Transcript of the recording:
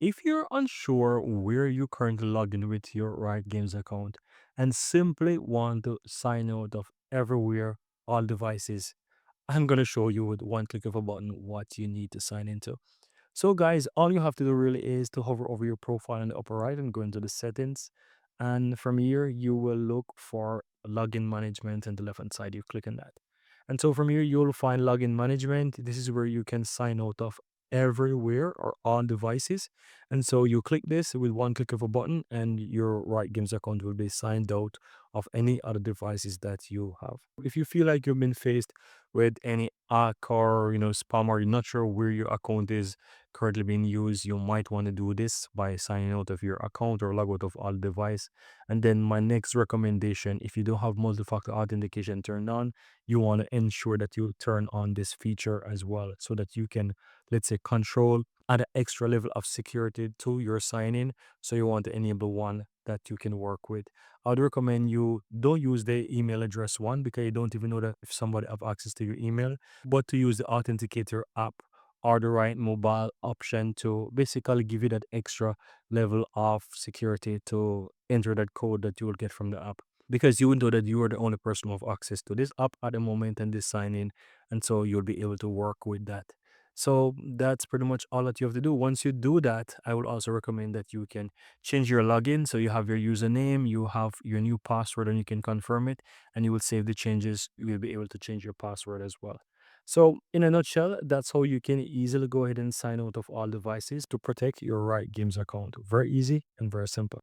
If you're unsure where you currently logged in with your Riot Games account and simply want to sign out of everywhere, all devices, I'm going to show you with one click of a button what you need to sign into. So, guys, all you have to do really is to hover over your profile in the upper right and go into the settings. And from here, you will look for login management on the left hand side. You click on that. And so from here, you'll find login management. This is where you can sign out of everywhere or on devices. And so you click this with one click of a button, and your Riot Games account will be signed out of any other devices that you have. If you feel like you've been faced with any hack or spam, or you're not sure where your account is currently being used, you might want to do this by signing out of your account or log out of all device. And then my next recommendation, if you don't have multi-factor authentication turned on, you want to ensure that you turn on this feature as well, so that you can, let's say, control add an extra level of security to your sign in. So you want to enable one that you can work with. I'd recommend you don't use the email address one, because you don't even know that if somebody have access to your email, but to use the authenticator app or the right mobile option to basically give you that extra level of security to enter that code that you will get from the app, because you will know that you are the only person who have access to this app at the moment and this sign in, and so you'll be able to work with that. So that's pretty much all that you have to do. Once you do that, I would also recommend that you can change your login. So you have your username, you have your new password, and you can confirm it, and you will save the changes. You will be able to change your password as well. So in a nutshell, that's how you can easily go ahead and sign out of all devices to protect your Riot Games account. Very easy and very simple.